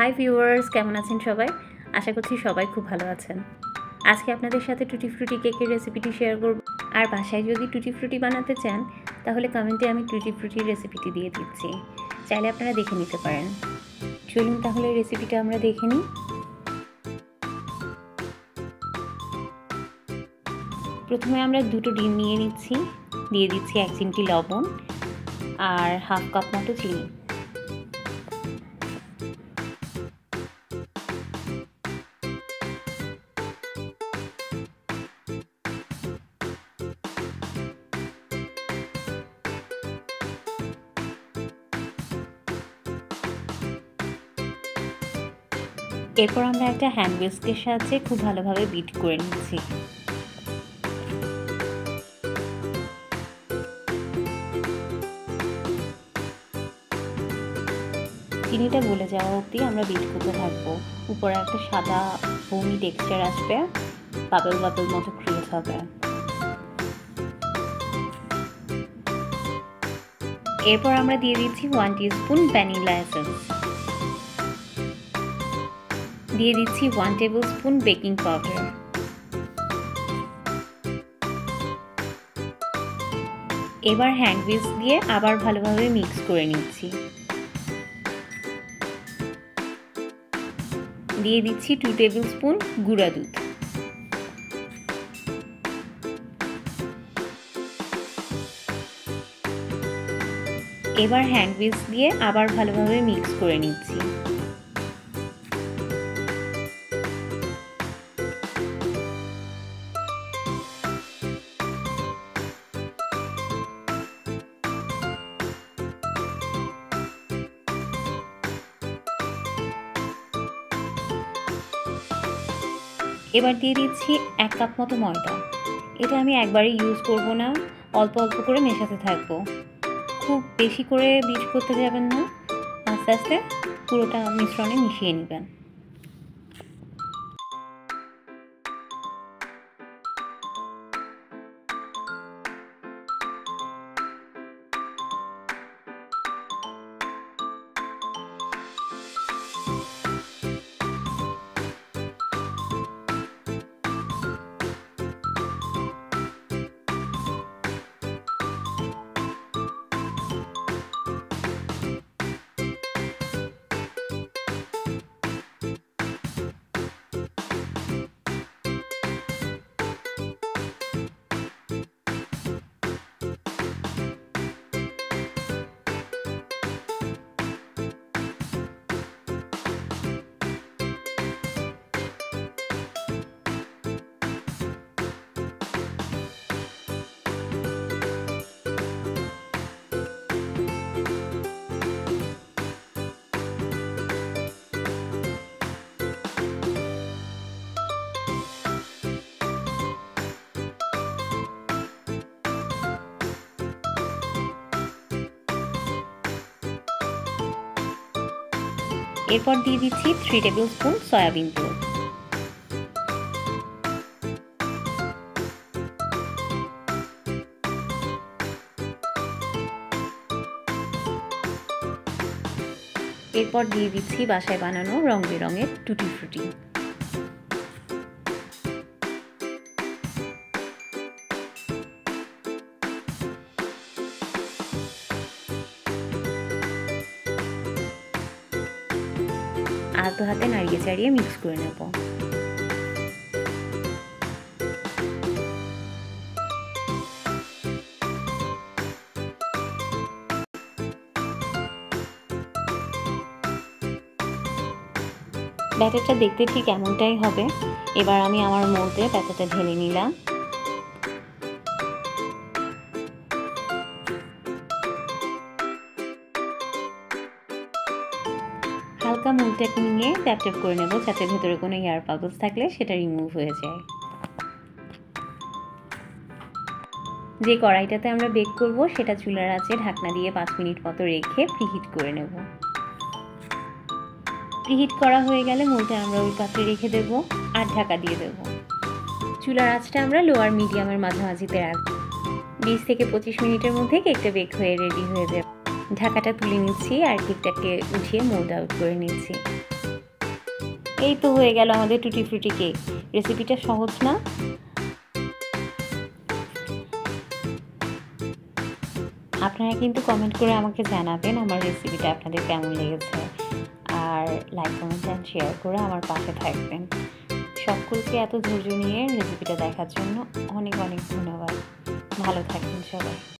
Hi viewers, কেমন আছেন সবাই? আশা করছি সবাই খুব ভালো আছেন। আজকে আপনাদের সাথে টুটি ফ্রুটি কেকের রেসিপিটি শেয়ার করব। আর বাসায় যদি টুটি ফ্রুটি বানাতে চান তাহলে কমেন্টে আমি টুটি ফ্রুটির রেসিপিটি দিয়ে দিচ্ছি, চাইলে আপনারা দেখে নিতে পারেন। চলুন তাহলে রেসিপিটা আমরা দেখে নিই। প্রথমে আমরা দুটো ডিম নিয়ে নিচ্ছি, দিয়ে দিচ্ছি 1 চিমটি লবণ আর হাফ কাপ মতো চিনি। এরপর আমরা একটা হ্যান্ড উইস্কের সাহায্যে খুব ভালোভাবে বিট করে নিচ্ছি। চিনিটা গলে যাওয়া অবধি আমরা বিট করতে থাকবো। উপরে একটা সাদা ফোমি টেক্সচার আসবে, বাবল বাবল মতো ক্রিয়েট হবে। এরপর আমরা দিয়ে দিচ্ছি 1 টিস্পুন ভ্যানিলা এসেন্স, দিয়ে দিচ্ছি 1 টেবিল স্পুন বেকিং পাউডার, এবার হ্যান্ড উইস্ক দিয়ে আবার ভালোভাবে মিক্স করে নিচ্ছি। দিয়ে দিচ্ছি 2 টেবিল স্পুন গুঁড়া দুধ। এবার হ্যান্ড উইস্ক দিয়ে আবার ভালোভাবে মিক্স করে নিচ্ছি। এবার দিয়ে দিচ্ছি 1 কাপ মতো ময়দা। এটা আমি একবারে ইউজ করব না, অল্প অল্প করে মেশাতে থাকবো। খুব বেশি করে বিট করতে যাবেন না, আস্তে আস্তে পুরোটা মিশ্রণে মিশিয়ে নেবেন। এরপর দিয়ে দিচ্ছি 3 টেবিল স্পুন সয়াবিন তেল। এরপর দিয়ে দিচ্ছি বাসায় বানানো রং বেরঙের টুটি ফ্রুটি। আলতো হাতে নাড়িয়ে চাড়িয়ে মিক্স করে নেব। ব্যাটারটা দেখতে ঠিক এমনটাই হবে। এবার আমি আমার মোল্ডে ব্যাটারটা ঢেলে নিলাম। হালকা মোল্ডটাকে নিয়ে ট্যাপ ট্যাপ করে নেব, যাতে ভেতরে কোনো এয়ার বাবলস থাকলে সেটা রিমুভ হয়ে যায়। যে কড়াইটাতে আমরা বেক করব সেটা চুলার আঁচে ঢাকনা দিয়ে 5 মিনিট মতো রেখে প্রিহিট করে নেব। প্রিহিট করা হয়ে গেলে মোল্ডে আমরা ওই পাত্রে রেখে দেব আর ঢাকা দিয়ে দেব। চুলার আঁচটা আমরা লো আর মিডিয়ামের মাঝামাঝিতে রাখব। 20 থেকে 25 মিনিটের মধ্যে কেকটা বেক হয়ে রেডি হয়ে যাবে। ঢাকাটা তুলে নিচ্ছি আর কেকটাকে উঠিয়ে মোল্ড আউট করে নিচ্ছি। এই তো হয়ে গেল আমাদের টুটি ফ্রুটি কেক। রেসিপিটা সহজ না? আপনারা কিন্তু কমেন্ট করে আমাকে জানাবেন আমার রেসিপিটা আপনাদের কেমন লেগেছে। আর লাইক, কমেন্ট অ্যান্ড শেয়ার করে আমার পাশে থাকবেন। সকলকে এত ধৈর্য নিয়ে রেসিপিটা দেখার জন্য অনেক অনেক ধন্যবাদ। ভালো থাকবেন সবাই।